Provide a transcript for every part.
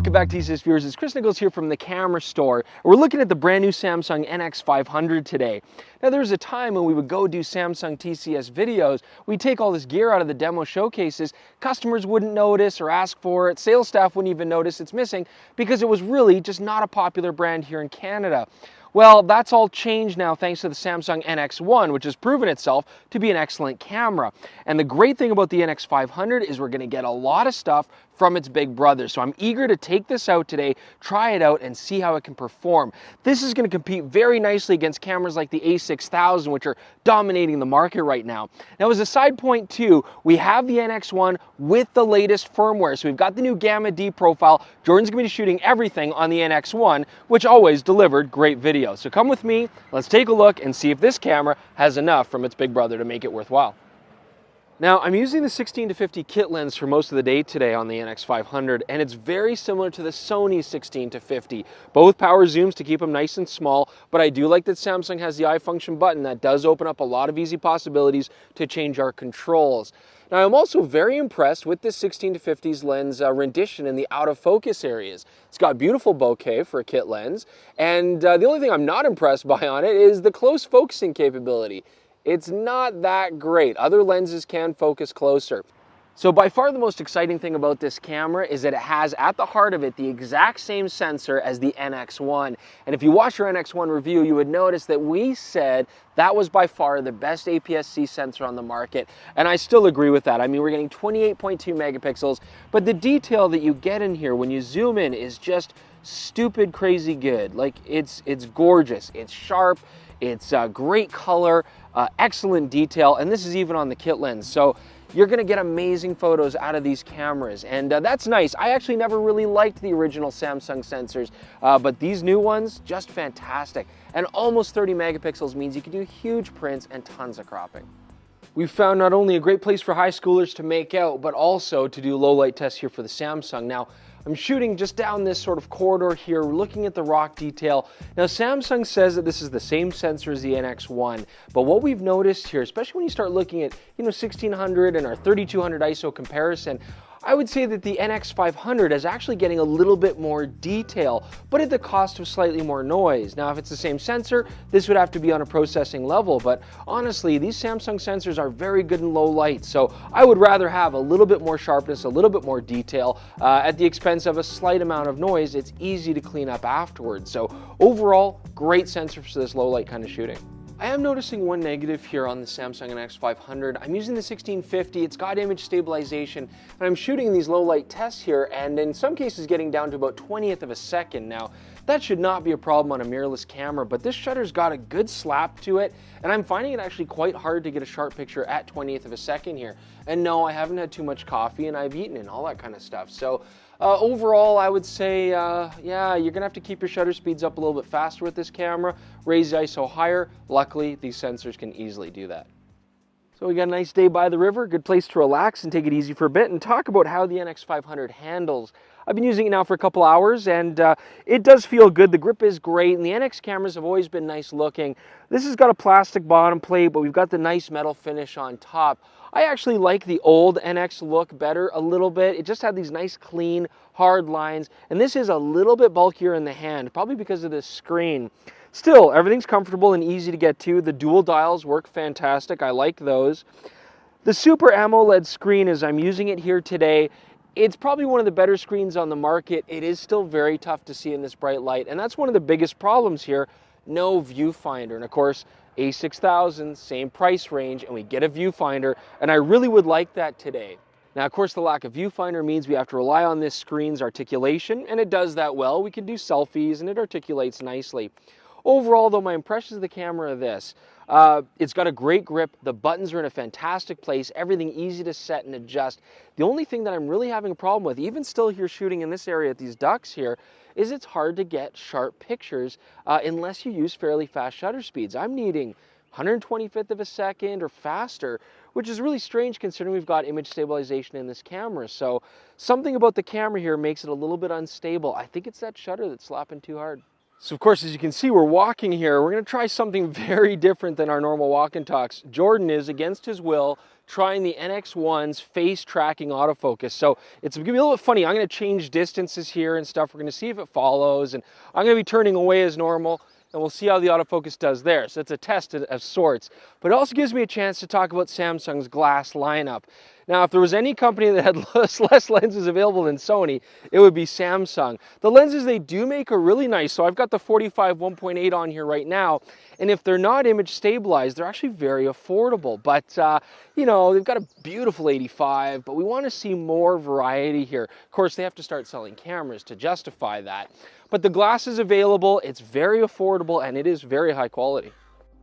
Welcome back to TCS viewers. It's Chris Nichols here from the camera store. We're looking at the brand new Samsung NX500 today. Now there was a time when we would go do Samsung TCS videos, we'd take all this gear out of the demo showcases, customers wouldn't notice or ask for it, sales staff wouldn't even notice it's missing because it was really just not a popular brand here in Canada. Well, that's all changed now thanks to the Samsung NX1, which has proven itself to be an excellent camera. And the great thing about the NX500 is we're going to get a lot of stuff from its big brother. So I'm eager to take this out today, try it out, and see how it can perform. This is going to compete very nicely against cameras like the A6000, which are dominating the market right now. Now, as a side point too, we have the NX1 with the latest firmware. So we've got the new Gamma D profile. Jordan's going to be shooting everything on the NX1, which always delivered great video. So come with me, let's take a look and see if this camera has enough from its big brother to make it worthwhile. Now, I'm using the 16-50 kit lens for most of the day today on the NX500, and it's very similar to the Sony 16-50. Both power zooms to keep them nice and small, but I do like that Samsung has the eye function button that does open up a lot of easy possibilities to change our controls. Now, I'm also very impressed with this 16-50's lens rendition in the out of focus areas. It's got beautiful bokeh for a kit lens, and the only thing I'm not impressed by on it is the close focusing capability. It's not that great. Other lenses can focus closer. So by far the most exciting thing about this camera is that it has at the heart of it the exact same sensor as the NX1. And if you watch your NX1 review, you would notice that we said that was by far the best APS-C sensor on the market. And I still agree with that. I mean, we're getting 28.2 megapixels, but the detail that you get in here when you zoom in is just stupid crazy good. Like it's gorgeous, it's sharp, it's great color, excellent detail, and this is even on the kit lens. So you're gonna get amazing photos out of these cameras, and that's nice. I actually never really liked the original Samsung sensors, but these new ones, just fantastic. And almost 30 megapixels means you can do huge prints and tons of cropping. We've found not only a great place for high schoolers to make out, but also to do low light tests here for the Samsung. Now, I'm shooting just down this sort of corridor here, looking at the rock detail. Now, Samsung says that this is the same sensor as the NX1, but what we've noticed here, especially when you start looking at, 1600 and our 3200 ISO comparison, I would say that the NX500 is actually getting a little bit more detail, but at the cost of slightly more noise. Now, if it's the same sensor, this would have to be on a processing level, but honestly, these Samsung sensors are very good in low light, so I would rather have a little bit more sharpness, a little bit more detail, at the expense of a slight amount of noise. It's easy to clean up afterwards. So overall, great sensor for this low light kind of shooting. I am noticing one negative here on the Samsung NX500. I'm using the 1650, it's got image stabilization, and I'm shooting these low light tests here, and in some cases getting down to about 20th of a second. Now, that should not be a problem on a mirrorless camera, but this shutter's got a good slap to it, and I'm finding it actually quite hard to get a sharp picture at 20th of a second here. And no, I haven't had too much coffee, and I've eaten and all that kind of stuff. So overall, I would say, yeah, you're gonna have to keep your shutter speeds up a little bit faster with this camera, raise the ISO higher. Luckily, these sensors can easily do that. So we got a nice day by the river, good place to relax and take it easy for a bit and talk about how the NX500 handles. I've been using it now for a couple hours, and it does feel good. The grip is great, and the NX cameras have always been nice looking. This has got a plastic bottom plate, but we've got the nice metal finish on top. I actually like the old NX look better a little bit. It just had these nice, clean, hard lines, and this is a little bit bulkier in the hand, probably because of this screen. Still, everything's comfortable and easy to get to. The dual dials work fantastic. I like those. The Super AMOLED screen, as I'm using it here today, it's probably one of the better screens on the market. It is still very tough to see in this bright light, and that's one of the biggest problems here. No viewfinder, and of course, A6000, same price range, and we get a viewfinder, and I really would like that today. Now, of course, the lack of viewfinder means we have to rely on this screen's articulation, and it does that well. We can do selfies, and it articulates nicely. Overall, though, my impressions of the camera are this. It's got a great grip, the buttons are in a fantastic place, everything easy to set and adjust. The only thing that I'm really having a problem with, even still here shooting in this area at these ducks here, is it's hard to get sharp pictures unless you use fairly fast shutter speeds. I'm needing 125th of a second or faster, which is really strange considering we've got image stabilization in this camera. So something about the camera here makes it a little bit unstable. I think it's that shutter that's slapping too hard. So of course, as you can see, we're walking here. We're going to try something very different than our normal walk and talks. Jordan is, against his will, trying the NX1's face tracking autofocus. So it's going to be a little bit funny. I'm going to change distances here and stuff. We're going to see if it follows, and I'm going to be turning away as normal, and we'll see how the autofocus does there. So it's a test of sorts. But it also gives me a chance to talk about Samsung's glass lineup. Now, if there was any company that had less lenses available than Sony, it would be Samsung. The lenses they do make are really nice. So I've got the 45 1.8 on here right now. And if they're not image stabilized, they're actually very affordable. But, you know, they've got a beautiful 85, but we want to see more variety here. Of course, they have to start selling cameras to justify that. But the glass is available, it's very affordable, and it is very high quality.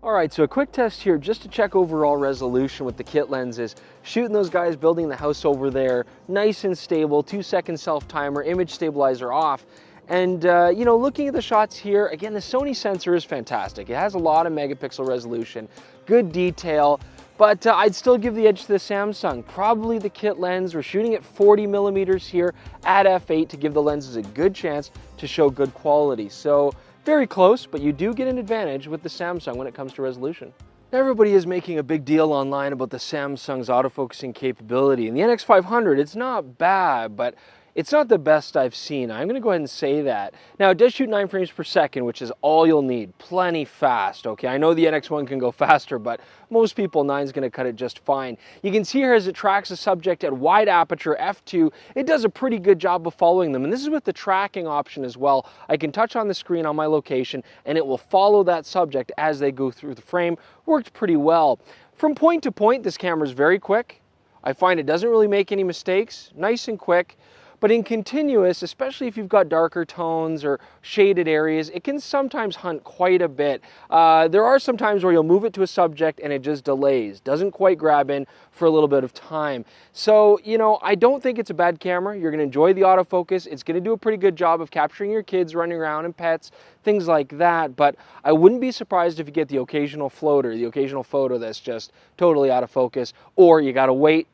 All right, so a quick test here just to check overall resolution with the kit lenses. Shooting those guys building the house over there, nice and stable, 2-second self-timer, image stabilizer off. And, you know, looking at the shots here, again, the Sony sensor is fantastic. It has a lot of megapixel resolution, good detail, but I'd still give the edge to the Samsung. Probably the kit lens. We're shooting at 40 millimeters here at f8 to give the lenses a good chance to show good quality. So very close, but you do get an advantage with the Samsung when it comes to resolution. Everybody is making a big deal online about the Samsung's autofocusing capability. And the NX500, it's not bad, but it's not the best I've seen. I'm going to go ahead and say that. Now, it does shoot 9 frames per second, which is all you'll need. Plenty fast, okay? I know the NX1 can go faster, but most people, 9's going to cut it just fine. You can see here as it tracks a subject at wide aperture, f2, it does a pretty good job of following them. And this is with the tracking option as well. I can touch on the screen on my location, and it will follow that subject as they go through the frame. Worked pretty well. From point to point, this camera is very quick. I find it doesn't really make any mistakes. Nice and quick. But in continuous, especially if you've got darker tones or shaded areas, it can sometimes hunt quite a bit. There are some times where you'll move it to a subject and it just delays, doesn't quite grab in for a little bit of time. So, you know, I don't think it's a bad camera. You're gonna enjoy the autofocus. It's gonna do a pretty good job of capturing your kids running around and pets, things like that. But I wouldn't be surprised if you get the occasional floater, the occasional photo that's just totally out of focus, or you gotta wait.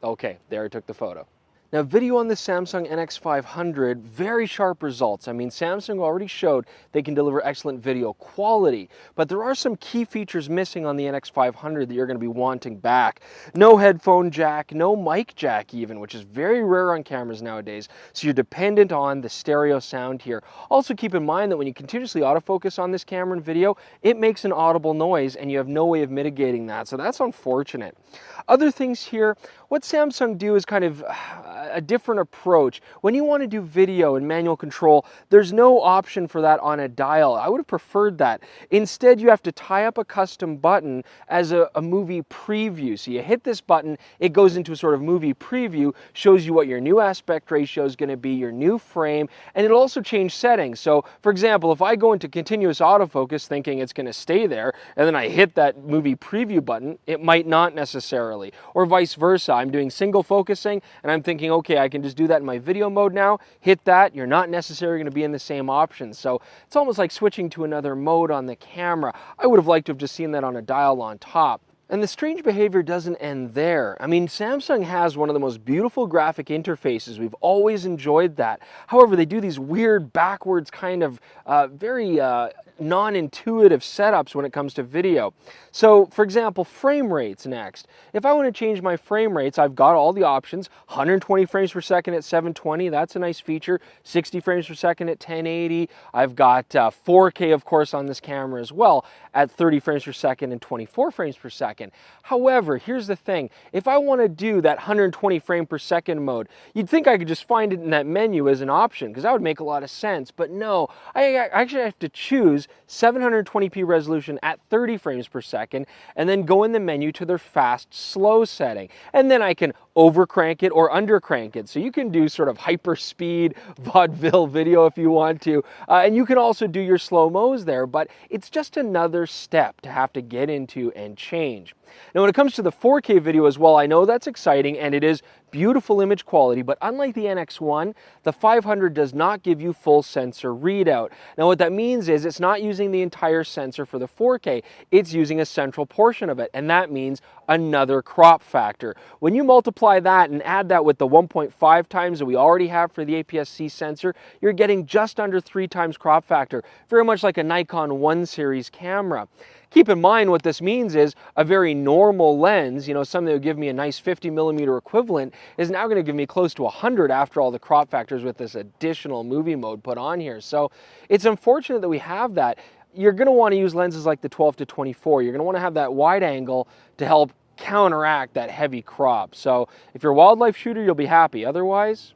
Okay, there I took the photo. Now, video on the Samsung NX500, very sharp results. I mean, Samsung already showed they can deliver excellent video quality, but there are some key features missing on the NX500 that you're going to be wanting back. No headphone jack, no mic jack even, which is very rare on cameras nowadays, so you're dependent on the stereo sound here. Also keep in mind that when you continuously autofocus on this camera and video, it makes an audible noise and you have no way of mitigating that, so that's unfortunate. Other things here, what Samsung do is kind of a different approach. When you want to do video and manual control, there's no option for that on a dial. I would have preferred that. Instead, you have to tie up a custom button as a movie preview. So you hit this button, it goes into a sort of movie preview, shows you what your new aspect ratio is going to be, your new frame, and it'll also change settings. So, for example, if I go into continuous autofocus thinking it's going to stay there, and then I hit that movie preview button, it might not necessarily. Or vice versa. I'm doing single focusing, and I'm thinking, okay, I can just do that in my video mode now, hit that, you're not necessarily going to be in the same options. So it's almost like switching to another mode on the camera. I would have liked to have just seen that on a dial on top. And the strange behavior doesn't end there. I mean, Samsung has one of the most beautiful graphic interfaces. We've always enjoyed that. However, they do these weird backwards kind of very non-intuitive setups when it comes to video. So, for example, frame rates next. If I want to change my frame rates, I've got all the options. 120 frames per second at 720, that's a nice feature. 60 frames per second at 1080. I've got 4K, of course, on this camera as well at 30 frames per second and 24 frames per second. However, here's the thing. If I want to do that 120 frame per second mode, you'd think I could just find it in that menu as an option, because that would make a lot of sense. But no, I actually have to choose 720p resolution at 30 frames per second, and then go in the menu to their fast slow setting. And then I can overcrank it or undercrank it. So you can do sort of hyper speed vaudeville video if you want to. And you can also do your slow-mos there, but it's just another step to have to get into and change. Now, when it comes to the 4K video as well, I know that's exciting and it is beautiful image quality, but unlike the NX1, the 500 does not give you full sensor readout. Now what that means is it's not using the entire sensor for the 4K, it's using a central portion of it, and that means another crop factor. When you multiply that and add that with the 1.5 times that we already have for the APS-C sensor, you're getting just under 3 times crop factor, very much like a Nikon 1 series camera. Keep in mind what this means is a very normal lens, something that would give me a nice 50mm equivalent, is now going to give me close to 100 after all the crop factors with this additional movie mode put on here. So it's unfortunate that we have that. You're going to want to use lenses like the 12 to 24. You're going to want to have that wide angle to help counteract that heavy crop. So if you're a wildlife shooter, you'll be happy. Otherwise,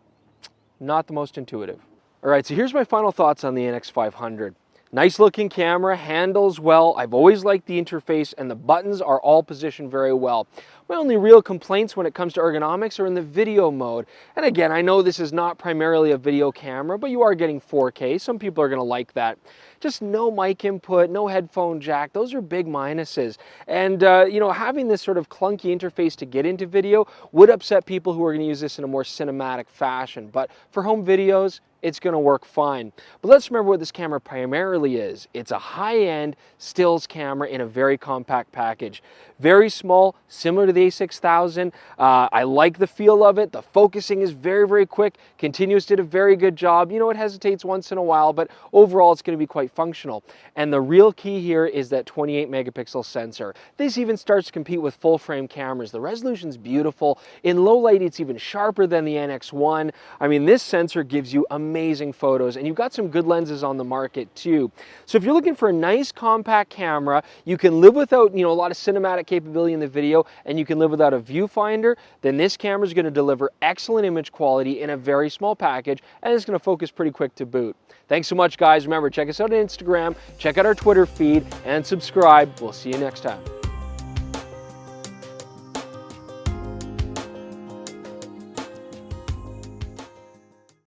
not the most intuitive. All right, so here's my final thoughts on the NX500. Nice looking camera, handles well. I've always liked the interface, and the buttons are all positioned very well. My only real complaints when it comes to ergonomics are in the video mode. And again, I know this is not primarily a video camera, but you are getting 4K. Some people are going to like that. Just no mic input, no headphone jack. Those are big minuses. And having this sort of clunky interface to get into video would upset people who are going to use this in a more cinematic fashion. But for home videos, it's going to work fine. But let's remember what this camera primarily is. It's a high-end stills camera in a very compact package. Very small, similar to the A6000. I like the feel of it. The focusing is very, very quick. Continuous did a very good job. It hesitates once in a while, but overall it's going to be quite functional. And the real key here is that 28 megapixel sensor. This even starts to compete with full frame cameras. The resolution's beautiful. In low light, it's even sharper than the NX1. I mean, this sensor gives you amazing photos, and you've got some good lenses on the market too. So if you're looking for a nice compact camera, you can live without a lot of cinematic capability in the video, and you can live without a viewfinder, then this camera is going to deliver excellent image quality in a very small package, and it's going to focus pretty quick to boot. Thanks so much, guys. Remember, check us out on Instagram, check out our Twitter feed, and subscribe. We'll see you next time.